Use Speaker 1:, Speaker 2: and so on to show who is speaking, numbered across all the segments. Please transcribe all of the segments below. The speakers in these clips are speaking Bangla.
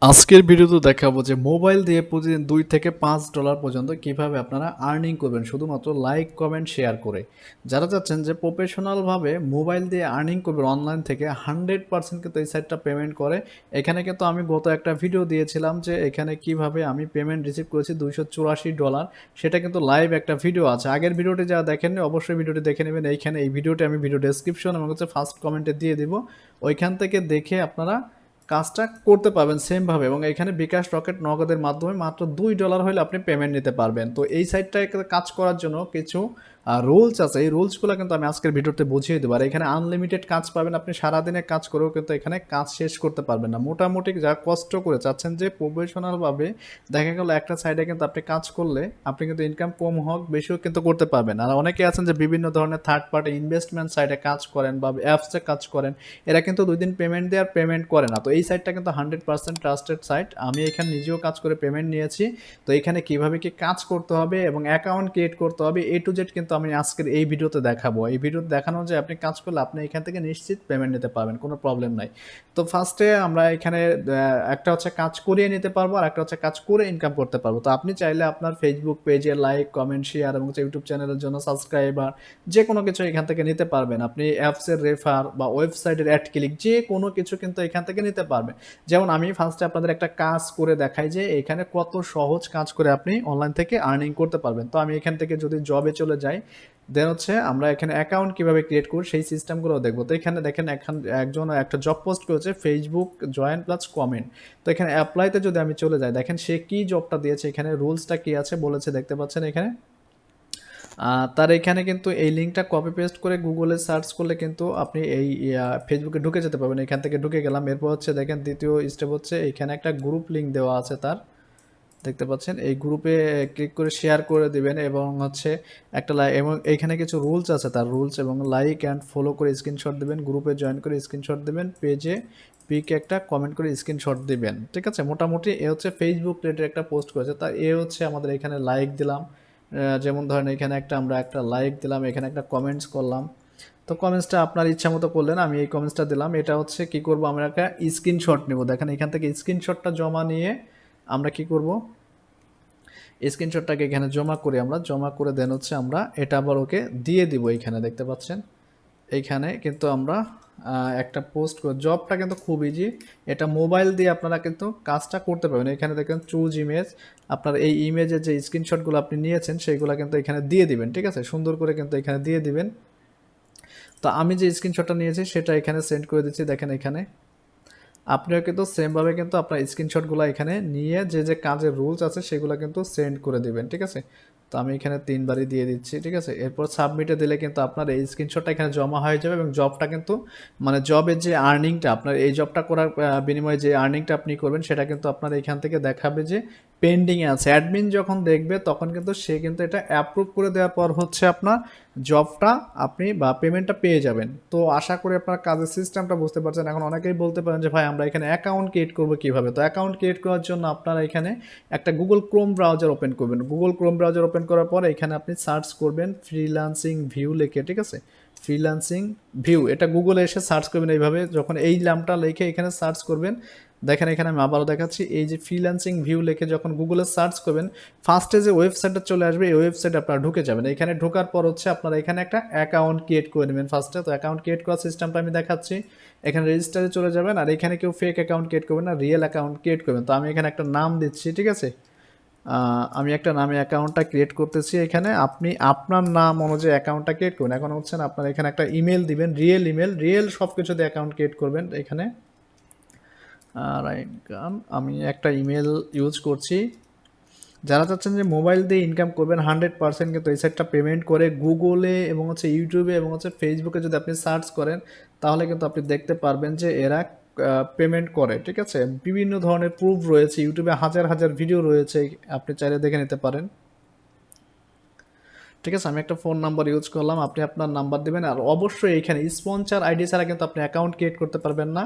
Speaker 1: আজকের ভিডিওতে দেখাবো যে মোবাইল দিয়ে প্রতিদিন $2 থেকে $5 পর্যন্ত কিভাবে আপনারা আর্নিং করবেন শুধুমাত্র লাইক কমেন্ট শেয়ার করে। যারা চাচ্ছেন যে প্রফেশনালভাবে মোবাইল দিয়ে আর্নিং করবেন অনলাইন থেকে 100% কিন্তু এই সাইটটা পেমেন্ট করে। এখানে কিন্তু আমি গত একটা ভিডিও দিয়েছিলাম যে এখানে কিভাবে আমি পেমেন্ট রিসিভ করেছি $284, সেটা কিন্তু লাইভ একটা ভিডিও আছে। আগের ভিডিওটি যারা দেখেননি অবশ্যই ভিডিওটি দেখে নেবেন। এইখানে এই ভিডিওটি আমি ভিডিও ডেসক্রিপশন এবং ফার্স্ট কমেন্টে দিয়ে দিব, ওইখান থেকে দেখে আপনারা কাজটা করতে পারবেন সেমভাবে। এবং এখানে বিকাশ রকেট নগদের মাধ্যমে মাত্র $2 হলে আপনি পেমেন্ট নিতে পারবেন। তো এই সাইটটায় কাজ করার জন্য কিছু রুলস আছে, এই রুলসগুলো কিন্তু আমি আজকের ভিডিওতে বুঝিয়ে দেবো। আর এখানে আনলিমিটেড কাজ পাবেন, আপনি সারাদিনে কাজ করেও কিন্তু এখানে কাজ শেষ করতে পারবেন না। মোটামুটি যা কষ্ট করে চাচ্ছেন যে প্রফেশনালভাবে দেখা গেল একটা সাইডে কিন্তু আপনি কাজ করলে আপনি কিন্তু ইনকাম কম হোক বেশিও কিন্তু করতে পারবেন। আর অনেকে আছেন যে বিভিন্ন ধরনের থার্ড পার্টি ইনভেস্টমেন্ট সাইটে কাজ করেন বা অ্যাপসে কাজ করেন, এরা কিন্তু 2 দিন পেমেন্ট দেওয়ার পেমেন্ট করে না। তো এই সাইটটা কিন্তু 100% ট্রাস্টেড সাইট। আমি এখানে নিজেও কাজ করে পেমেন্ট নিয়েছি। তো এখানে কিভাবে কি কাজ করতে হবে এবং অ্যাকাউন্ট ক্রিয়েট করতে হবে A to Z কিন্তু আমি আজকের এই ভিডিওতে দেখাবো। এই ভিডিওতে দেখানো যে আপনি কাজ করলে আপনি এখান থেকে নিশ্চিত পেমেন্ট নিতে পারবেন, কোনো প্রবলেম নাই। তো ফার্স্টে আমরা এখানে একটা হচ্ছে কাজ করিয়ে নিতে পারবো আর একটা হচ্ছে কাজ করে ইনকাম করতে পারবো। তো আপনি চাইলে আপনার ফেসবুক পেজে লাইক কমেন্ট শেয়ার এবং ইউটিউব চ্যানেলের জন্য সাবস্ক্রাইবার যে কোনো কিছু এখান থেকে নিতে পারবেন। আপনি অ্যাপসের রেফার বা ওয়েবসাইটের অ্যাড ক্লিক যে কোনো কিছু কিন্তু এখান থেকে নিতে পারবেন। যেমন আমি ফার্স্টে আপনাদের একটা কাজ করে দেখাই যে এখানে কত সহজ কাজ করে আপনি অনলাইন থেকে আর্নিং করতে পারবেন। তো আমি এখান থেকে যদি জবে চলে যাই, দেন হচ্ছে আমরা এখানে অ্যাকাউন্ট কিভাবে ক্রিয়েট করি সেই সিস্টেমগুলো দেখবো। তো এখানে দেখেন একজন একটা জব পোস্ট করেছে ফেসবুক জয়েন প্লাস কমেন্ট। তো এখানে অ্যাপ্লাইতে যদি আমি চলে যাই, দেখেন সে কি জবটা দিয়েছে, এখানে রুলসটা কি আছে বলেছে, দেখতে পাচ্ছেন এখানে। তার এখানে কিন্তু এই লিঙ্কটা কপি পেস্ট করে গুগলে সার্চ করলে কিন্তু আপনি এই ফেসবুকে ঢুকে যেতে পারবেন। এখান থেকে ঢুকে গেলাম। এরপর হচ্ছে দেখেন দ্বিতীয় স্টেপ হচ্ছে এখানে একটা গ্রুপ লিঙ্ক দেওয়া আছে তার, দেখতে পাচ্ছেন। এই গ্রুপে ক্লিক করে শেয়ার করে দিবেন এবং হচ্ছে একটা এবং এইখানে কিছু রুলস আছে তার রুলস, এবং লাইক অ্যান্ড ফলো করে স্ক্রিনশট দিবেন, গ্রুপে জয়েন করে স্ক্রিনশট দিবেন, পেজে পিক একটা কমেন্ট করে স্ক্রিনশট দিবেন। ঠিক আছে, মোটামুটি এ হচ্ছে ফেসবুক রিলেটেড একটা পোস্ট করেছে। তা এ হচ্ছে আমাদের এখানে লাইক দিলাম, যেমন ধরেন এখানে আমরা একটা লাইক দিলাম, এখানে একটা কমেন্টস করলাম। তো কমেন্টসটা আপনার ইচ্ছা মতো করলেন, আমি এই কমেন্টসটা দিলাম। এটা হচ্ছে কি করব, আমরা একটা স্ক্রিনশট নেব। দেখেন এখান থেকে স্ক্রিনশটটা জমা নিয়ে আমরা কি করব, স্ক্রিনশটটাকে এখানে জমা করে দেন হচ্ছে আমরা এটা আবার ওকে দিয়ে দিব। এখানে দেখতে পাচ্ছেন এইখানে কিন্তু আমরা একটা পোস্ট জবটা কিন্তু খুব ইজি। এটা মোবাইল দিয়ে আপনারা কিন্তু কাজটা করতে পারবেন। এখানে দেখেন চুজ ইমেজ, আপনার এই ইমেজের যে স্ক্রিনশটগুলো আপনি নিয়েছেন সেইগুলো কিন্তু এখানে দিয়ে দিবেন। ঠিক আছে, সুন্দর করে কিন্তু এখানে দিয়ে দিবেন। তো আমি যে স্ক্রিনশটটা নিয়েছি সেটা এখানে সেন্ড করে দিচ্ছি। দেখেন এখানে আপনিও কিন্তু সেমভাবে কিন্তু আপনার স্ক্রিনশটগুলো এখানে নিয়ে যে যে কাজের রুলস আছে সেগুলো কিন্তু সেন্ড করে দিবেন। ঠিক আছে, তো আমি এখানে 3বারই দিয়ে দিচ্ছি। ঠিক আছে, এরপর সাবমিটে দিলে কিন্তু আপনার এই স্ক্রিনশটটা এখানে জমা হয়ে যাবে এবং জবটা কিন্তু মানে জবের যে আর্নিংটা আপনার এই জবটা করার বিনিময়ে যে আর্নিংটা আপনি করবেন সেটা কিন্তু আপনার এখান থেকে দেখাবে যে পেন্ডিংয়ে আছে। অ্যাডমিন যখন দেখবে তখন কিন্তু সে কিন্তু এটা অ্যাপ্রুভ করে দেওয়ার পর হচ্ছে আপনার জবটা আপনি বা পেমেন্টটা পেয়ে যাবেন। তো আশা করি আপনার কাজের সিস্টেমটা বুঝতে পারছেন। এখন অনেকেই বলতে পারেন যে ভাই আমরা এখানে অ্যাকাউন্ট ক্রিয়েট করবো কীভাবে। তো অ্যাকাউন্ট ক্রিয়েট করার জন্য আপনারা এখানে একটা গুগল ক্রোম ব্রাউজার ওপেন করবেন। গুগল ক্রোম ব্রাউজার ওপেন করার পর এখানে আপনি সার্চ করবেন ফ্রিল্যান্সিং ভিউ লিখে। ঠিক আছে, ফ্রিল্যান্সিং ভিউ এটা গুগলে এসে সার্চ করবেন এইভাবে। যখন এই নামটা লিখে এখানে সার্চ করবেন, দেখেন এখানে আমি আবারও দেখাচ্ছি, এই যে ফ্রিল্যান্সিং ভিউ লিখে যখন গুগলে সার্চ করবেন ফার্স্টে যে ওয়েবসাইটটা চলে আসবে এই ওয়েবসাইটে আপনারা ঢুকে যাবেন। এখানে ঢোকার পর হচ্ছে আপনারা এখানে একটা অ্যাকাউন্ট ক্রিয়েট করে নেবেন ফার্স্টে। তো অ্যাকাউন্ট ক্রিয়েট করার সিস্টেমটা আমি দেখাচ্ছি। এখানে রেজিস্টারে চলে যাবেন আর এখানে কেউ ফেক অ্যাকাউন্ট ক্রিয়েট করবেন না, রিয়েল অ্যাকাউন্ট ক্রিয়েট করবেন। তো আমি এখানে একটা নাম দিচ্ছি। ঠিক আছে, আমি একটা নামে অ্যাকাউন্টটা ক্রিয়েট করতেছি। এখানে আপনি আপনার নাম অনুযায়ী অ্যাকাউন্টটা ক্রিয়েট করবেন। এখন হচ্ছে না আপনার এখানে একটা ইমেল দিবেন, রিয়েল সব কিছু দিয়ে অ্যাকাউন্ট ক্রিয়েট করবেন। এখানে আমি একটা ইমেল ইউজ করছি। যারা চাচ্ছেন যে মোবাইল দিয়ে ইনকাম করবেন 100% কিন্তু এই সাইটটা পেমেন্ট করে গুগলে এবং হচ্ছে ইউটিউবে এবং হচ্ছে ফেসবুকে যদি আপনি সার্চ করেন তাহলে কিন্তু আপনি দেখতে পারবেন যে এরা পেমেন্ট করে। ঠিক আছে, বিভিন্ন ধরনের প্রুফ রয়েছে, ইউটিউবে হাজার হাজার ভিডিও রয়েছে, আপনি চাইলে দেখে নিতে পারেন। ঠিক আছে, আমি একটা ফোন নাম্বার ইউজ করলাম, আপনি আপনার নাম্বার দেবেন। আর অবশ্যই এখানে স্পন্সর আইডি ছাড়া কিন্তু আপনি অ্যাকাউন্ট ক্রিয়েট করতে পারবেন না।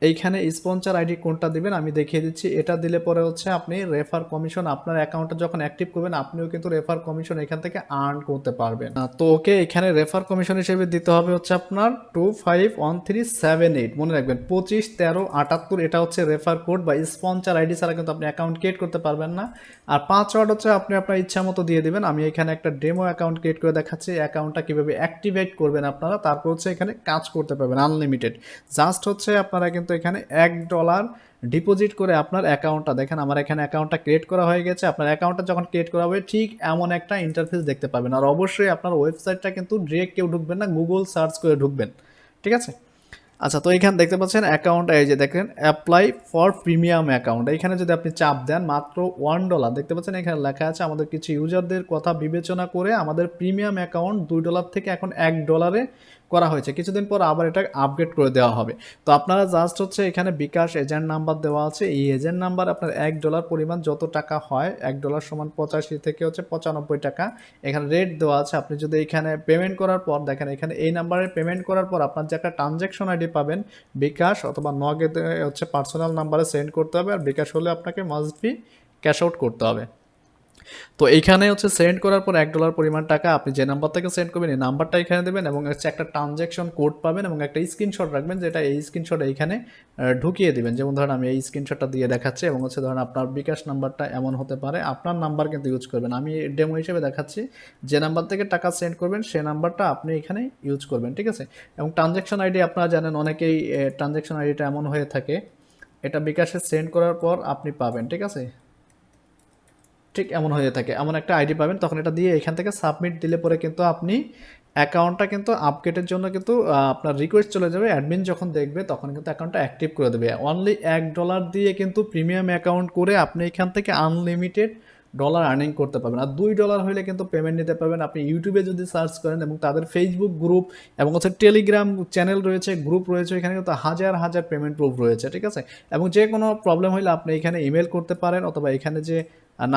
Speaker 1: এইখানে স্পন্সর আইডি কোনটা দিবেন আমি দেখিয়ে দিচ্ছি। এটা দিলে পরে হচ্ছে আপনি রেফার কমিশন আপনার অ্যাকাউন্টটা যখন অ্যাক্টিভ করবেন আপনিও কিন্তু রেফার কমিশন এখান থেকে আর্ন করতে পারবেন। তো ওকে এখানে রেফার কমিশন হিসেবে দিতে হবে হচ্ছে আপনার 251378, মনে রাখবেন 251378, এটা হচ্ছে রেফার কোড বা স্পন্সর আইডি ছাড়া কিন্তু আপনি অ্যাকাউন্ট ক্রিয়েট করতে পারবেন না। আর পাসওয়ার্ড হচ্ছে আপনি আপনার ইচ্ছা মতো দিয়ে দিবেন। আমি এখানে একটা ডেমো অ্যাকাউন্ট ক্রিয়েট করে দেখাচ্ছি, অ্যাকাউন্টটা কীভাবে অ্যাক্টিভেট করবেন আপনারা, তারপর হচ্ছে এখানে কাজ করতে পারবেন আনলিমিটেড। জাস্ট হচ্ছে আপনারা কিন্তু এখানে $1 ডিপোজিট করে আপনার অ্যাকাউন্টটা দেখেন, আমার এখানে অ্যাকাউন্টটা ক্রিয়েট করা হয়ে গেছে। আপনার অ্যাকাউন্টটা যখন ক্রিয়েট করা হবে ঠিক এমন একটা ইন্টারফেস দেখতে পাবেন। আর অবশ্যই আপনার ওয়েবসাইটটা কিন্তু ডিরেক্ট কেউ ঢুকবেন না, গুগল সার্চ করে ঢুকবেন, ঠিক আছে? আচ্ছা, তো এখানে দেখতে পাচ্ছেন অ্যাকাউন্ট, এই যে দেখেন অ্যাপ্লাই ফর প্রিমিয়াম অ্যাকাউন্ট, এইখানে যদি আপনি চাপ দেন মাত্র $1 দেখতে পাচ্ছেন এখানে লেখা আছে। আমাদের কিছু ইউজারদের কথা বিবেচনা করে আমাদের প্রিমিয়াম অ্যাকাউন্ট $2 থেকে এখন $1 করা হয়েছে, কিছুদিন পর আবার এটা আপগ্রেড করে দেওয়া হবে। তো আপনারা জাস্ট হচ্ছে এখানে বিকাশ এজেন্ট নাম্বার দেওয়া আছে, এই এজেন্ট নাম্বার আপনার $1 পরিমাণ যত টাকা হয়, $1 সমান 85 থেকে হচ্ছে 95 টাকা, এখানে রেট দেওয়া আছে। আপনি যদি এখানে পেমেন্ট করার পর দেখেন এখানে এই নাম্বারে পেমেন্ট করার পর আপনার যে একটা ট্রানজ্যাকশন আইডি পাবেন, বিকাশ অথবা নগদে হচ্ছে পার্সোনাল নাম্বারে সেন্ড করতে হবে, আর বিকাশ হলে আপনাকে মাস্ট বি ক্যাশ আউট করতে হবে। তো এইখানে হচ্ছে সেন্ড করার পর $1 পরিমাণ টাকা আপনি যে নাম্বার থেকে সেন্ড করবেন এই নাম্বারটা এখানে দেবেন, এবং হচ্ছে একটা ট্রানজ্যাকশন কোড পাবেন এবং একটা স্ক্রিনশট রাখবেন, যেটা এই স্ক্রিনশট এইখানে ঢুকিয়ে দিবেন। যেমন ধরেন আমি এই স্ক্রিনশটটা দিয়ে দেখাচ্ছি, এবং হচ্ছে ধরেন আপনার বিকাশ নাম্বারটা এমন হতে পারে, আপনার নাম্বার কিন্তু ইউজ করবেন। আমি ডেমো হিসেবে দেখাচ্ছি, যে নাম্বার থেকে টাকা সেন্ড করবেন সেই নাম্বারটা আপনি এখানে ইউজ করবেন, ঠিক আছে? এবং ট্রানজ্যাকশন আইডি আপনারা জানেন অনেকেই ট্রানজ্যাকশন আইডিটা এমন হয়ে থাকে, এটা বিকাশে সেন্ড করার পর আপনি পাবেন, ঠিক আছে? ঠিক এমন হয়ে থাকে, এমন একটা আইডি পাবেন, তখন এটা দিয়ে এখান থেকে সাবমিট দিলে পরে কিন্তু আপনি অ্যাকাউন্টটা কিন্তু আপডেটের জন্য কিন্তু আপনার রিকোয়েস্ট চলে যাবে, অ্যাডমিন যখন দেখবে তখন কিন্তু অ্যাকাউন্টটা অ্যাক্টিভ করে দেবে। অনলি $1 দিয়ে কিন্তু প্রিমিয়াম অ্যাকাউন্ট করে আপনি এখান থেকে আনলিমিটেড ডলার আর্নিং করতে পারবেন। আর $2 হলে কিন্তু পেমেন্ট নিতে পারবেন। আপনি ইউটিউবে যদি সার্চ করেন এবং তাদের ফেসবুক গ্রুপ এবং হচ্ছে টেলিগ্রাম চ্যানেল রয়েছে, গ্রুপ রয়েছে, এখানে কিন্তু হাজার হাজার পেমেন্ট প্রুফ রয়েছে, ঠিক আছে? এবং যে কোনো প্রবলেম হলে আপনি এখানে ইমেল করতে পারেন, অথবা এখানে যে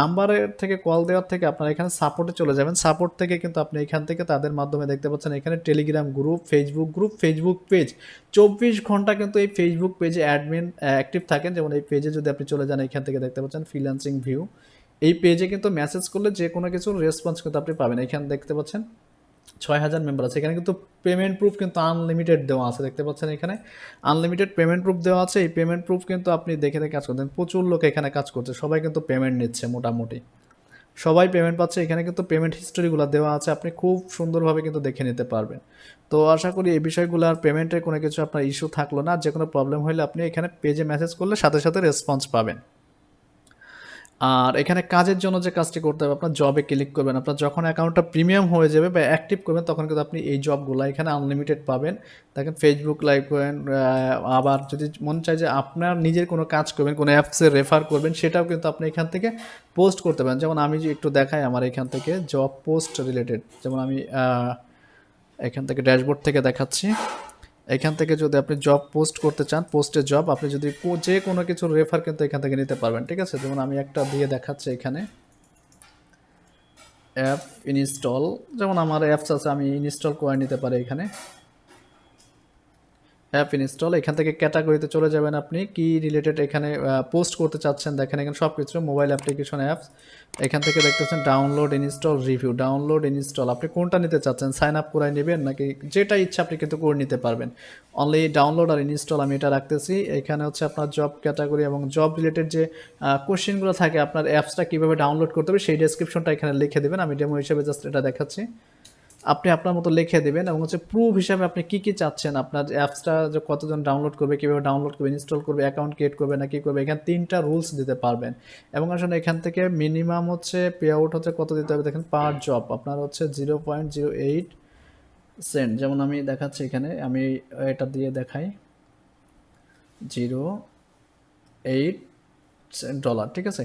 Speaker 1: নাম্বারের থেকে কল দেওয়ার থেকে আপনারা এখানে সাপোর্টে চলে যাবেন। সাপোর্ট থেকে কিন্তু আপনি এখান থেকে তাদের মাধ্যমে দেখতে পাচ্ছেন এখানে টেলিগ্রাম গ্রুপ, ফেসবুক পেজ, 24 ঘন্টা কিন্তু এই ফেসবুক পেজে অ্যাডমিন অ্যাক্টিভ থাকেন। যেমন এই পেজে যদি আপনি চলে যান, এখান থেকে দেখতে পাচ্ছেন ফ্রিল্যান্সিং ভিউ, এই পেজে কিন্তু মেসেজ করলে যে কোনো কিছুর রেসপন্স কিন্তু আপনি পাবেন। এখানে দেখতে পাচ্ছেন 6000 মেম্বার আছে, এখানে কিন্তু পেমেন্ট প্রুফ কিন্তু আনলিমিটেড দেওয়া আছে, দেখতে পাচ্ছেন এখানে আনলিমিটেড পেমেন্ট প্রুফ দেওয়া আছে। এই পেমেন্ট প্রুফ কিন্তু আপনি দেখে দেখে কাজ করতেন, প্রচুর লোক এখানে কাজ করছে, সবাই কিন্তু পেমেন্ট নিচ্ছে, মোটামুটি সবাই পেমেন্ট পাচ্ছে। এখানে কিন্তু পেমেন্ট হিস্টোরিগুলো দেওয়া আছে, আপনি খুব সুন্দরভাবে কিন্তু দেখে নিতে পারবেন। তো আশা করি এই বিষয়গুলো আর পেমেন্টের কোনো কিছু আপনার ইস্যু থাকলো না। যে কোনো প্রবলেম হলে আপনি এখানে পেজে মেসেজ করলে সাথে সাথে রেসপন্স পাবেন। আর এখানে কাজের জন্য যে কাজটি করতে হবে, আপনার জবে ক্লিক করবেন। আপনার যখন অ্যাকাউন্টটা প্রিমিয়াম হয়ে যাবে বা অ্যাক্টিভ করবেন তখন কিন্তু আপনি এই জবগুলো এখানে আনলিমিটেড পাবেন। দেখেন ফেসবুক লাইভ করেন, আবার যদি মন চায় যে আপনার নিজের কোনো কাজ করবেন, কোনো অ্যাপসে রেফার করবেন, সেটাও কিন্তু আপনি এখান থেকে পোস্ট করতে পারেন। যেমন আমি যে একটু দেখাই আমার এখান থেকে জব পোস্ট রিলেটেড, যেমন আমি এখান থেকে ড্যাশবোর্ড থেকে দেখাচ্ছি। এখান থেকে যদি আপনি জব পোস্ট করতে চান, পোস্টের জব, আপনি যদি যে কোনো কিছু রেফার কিন্তু এখান থেকে নিতে পারবেন, ঠিক আছে? যেমন আমি একটা দিয়ে দেখাচ্ছি এখানে অ্যাপ ইনস্টল, যেমন আমার অ্যাপস আছে আমি ইনস্টল করে নিতে পারি। এখানে অ্যাপ ইনস্টল, এখান থেকে ক্যাটাগরিতে চলে যাবেন, আপনি কি রিলেটেড এখানে পোস্ট করতে চাচ্ছেন, দেখেন এখানে সব কিছু মোবাইল অ্যাপ্লিকেশন অ্যাপস। এখান থেকে দেখতেছেন download, install, review, download, install, আপনি কোনটা নিতে চাচ্ছেন, সাইন আপ করে নেবেন নাকি যেটা ইচ্ছা আপনি কিন্তু করে নিতে পারবেন। অনলি ডাউনলোড আর ইনস্টল আমি এটা রাখতেছি। এখানে হচ্ছে আপনার জব ক্যাটাগরি এবং জব রিলেটেড যে কোশ্চেনগুলো থাকে, আপনার অ্যাপসটা কীভাবে ডাউনলোড করতে হবে সেই ডেসক্রিপশনটা এখানে লিখে দেবেন। আমি ডেমো হিসেবে জাস্ট এটা দেখাচ্ছি, আপনি আপনার মতো লিখে দেবেন। এবং হচ্ছে প্রুফ হিসাবে আপনি কি কি চাচ্ছেন, আপনার অ্যাপসটা যে কতজন ডাউনলোড করবে, কীভাবে ডাউনলোড করবে, ইনস্টল করবে, অ্যাকাউন্ট ক্রিয়েট করবে না কি করবে, এখানে 3টা রুলস দিতে পারবেন। এবং আসলে এখান থেকে মিনিমাম হচ্ছে পে আউট হচ্ছে কত দিতে হবে, দেখেন পার জব আপনার হচ্ছে 0.08 সেন্ট। যেমন আমি দেখাচ্ছি এখানে, আমি এটা দিয়ে দেখাই $0.08, ঠিক আছে?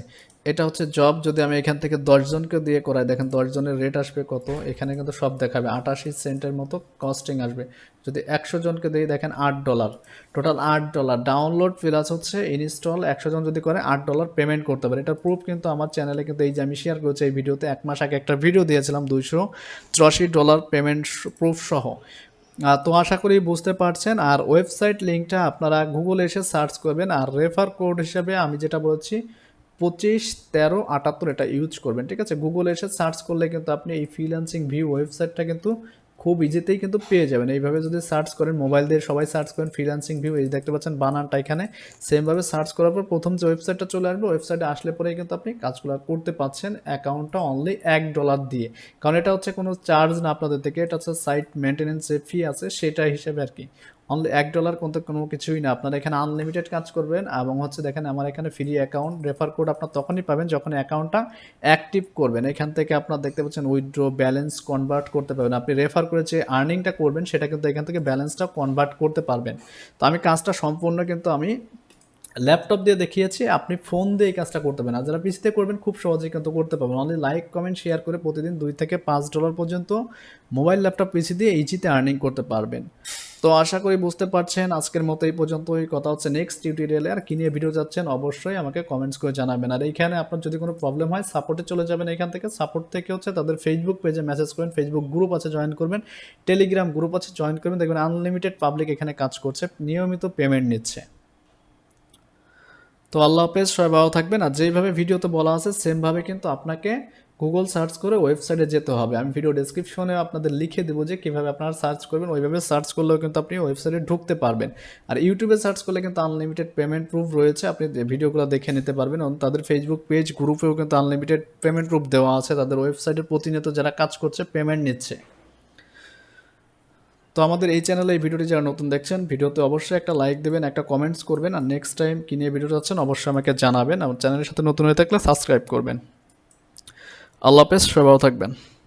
Speaker 1: এটা হচ্ছে জব। যদি আমি এখান থেকে 10 জনকে দিয়ে করাই, দেখেন 10 জনের রেট আসবে কত, এখানে কিন্তু সব দেখাবে 88 সেন্টের মতো কস্টিং আসবে। যদি 100 জনকে দিয়ে দেখেন $8, টোটাল $8 ডাউনলোড প্লাস হচ্ছে ইনস্টল, 100 জন যদি করে $8 পেমেন্ট করতে পারে। এটার প্রুফ কিন্তু আমার চ্যানেলে কিন্তু এই যে আমি শেয়ার করেছি এই ভিডিওতে, 1 মাস আগে একটা ভিডিও দিয়েছিলাম $284 পেমেন্ট প্রুফ সহ। তো আশা করি বুঝতে পারছেন। আর ওয়েবসাইট লিঙ্কটা আপনারা গুগলে এসে সার্চ করবেন। আর রেফার কোড হিসেবে আমি যেটা বলেছি 25 13 78 এটা ইউজ করবেন। ঠিক আছে? গুগলে এসে সার্চ করলে কিন্তু আপনি এই ফ্রিল্যান্সিং ভিউ ওয়েবসাইটটা কিন্তু খুব ইজিতেই কিন্তু পেয়ে যাবেন। এইভাবে যদি সার্চ করেন, মোবাইল দিয়ে সবাই সার্চ করেন ফ্রিল্যান্সিং ভিউ, এই যে দেখতে পাচ্ছেন বানানটা এখানে, সেমভাবে সার্চ করার পর প্রথম যে ওয়েবসাইটটা চলে আসবে, ওয়েবসাইটে আসলে পরেই কিন্তু আপনি কাজগুলো করতে পারছেন অ্যাকাউন্টটা অনলি $1 দিয়ে। কারণ এটা হচ্ছে কোনো চার্জ না আপনাদের থেকে, এটা হচ্ছে সাইট মেইনটেন্যান্স যে ফি আছে সেটা হিসেবে আর কি। অনলি $1 কিন্তু কোনো কিছুই না। আপনারা এখানে আনলিমিটেড কাজ করবেন এবং হচ্ছে দেখেন আমার এখানে ফ্রি অ্যাকাউন্ট রেফার কোড আপনার তখনই পাবেন যখন অ্যাকাউন্টটা অ্যাক্টিভ করবেন। এখান থেকে আপনার দেখতে পাচ্ছেন উইথড্র, ব্যালেন্স কনভার্ট করতে পারবেন। আপনি রেফার করে যে আর্নিংটা করবেন সেটা কিন্তু এখান থেকে ব্যালেন্সটা কনভার্ট করতে পারবেন। তো আমি কাজটা সম্পূর্ণ কিন্তু আমি ল্যাপটপ দিয়ে দেখিয়েছি, আপনি ফোন দিয়ে এই কাজটা করতে পারেন। আর যারা পিসিতে করবেন খুব সহজেই কিন্তু করতে পারবেন। অনলি লাইক, কমেন্ট, শেয়ার করে প্রতিদিন $2 থেকে $5 পর্যন্ত মোবাইল, ল্যাপটপ, পিসি দিয়ে ইজিতে আর্নিং করতে পারবেন। তো আশা করি বুঝতে পারছেন। আজকের মতো এই পর্যন্তই। কথা হচ্ছে নেক্সট টিউটোরিয়ালে। আর কি নিয়ে ভিডিও যাচ্ছেন অবশ্যই আমাকে কমেন্টস করে জানাবেন। আর এইখানে আপনার যদি কোনো প্রবলেম হয় সাপোর্টে চলে যাবেন, এখান থেকে সাপোর্ট থেকে হচ্ছে তাদের ফেসবুক পেজে মেসেজ করেন, ফেসবুক গ্রুপ আছে জয়েন করবেন, টেলিগ্রাম গ্রুপ আছে জয়েন করবেন, দেখবেন আনলিমিটেড পাবলিক এখানে কাজ করছে, নিয়মিত পেমেন্ট নিচ্ছে। তো আল্লাহ হাফেজ, সবাই ভালো থাকবেন। আর যেইভাবে ভিডিওতে বলা আছে সেমভাবে কিন্তু আপনাকে গুগল সার্চ করে ওয়েবসাইটে যেতে হবে। আমি ভিডিও ডেসক্রিপশনে আপনাদের লিখে দেবো যে কীভাবে আপনারা সার্চ করবেন, ওইভাবে সার্চ করলেও কিন্তু আপনি ওয়েবসাইটে ঢুকতে পারবেন। আর ইউটিউবে সার্চ করলে কিন্তু আনলিমিটেড পেমেন্ট প্রুফ রয়েছে, আপনি ভিডিওগুলো দেখে নিতে পারবেন। এবং তাদের ফেসবুক পেজ গ্রুপেও কিন্তু আনলিমিটেড পেমেন্ট প্রুফ দেওয়া আছে, তাদের ওয়েবসাইটে প্রতিনিয়ত যারা কাজ করছে পেমেন্ট নিচ্ছে। তো আমাদের এই চ্যানেলে এই ভিডিওটি যারা নতুন দেখছেন, ভিডিওতে অবশ্যই একটা লাইক দেবেন, একটা কমেন্টস করবেন, আর নেক্সট টাইম কী নিয়ে ভিডিও চাচ্ছেন অবশ্যই আমাকে জানাবেন। আমার চ্যানেলের সাথে নতুন হয়ে থাকলে সাবস্ক্রাইব করবেন। আল্লাহ হাফেজ, সবাই ভালো থাকবেন।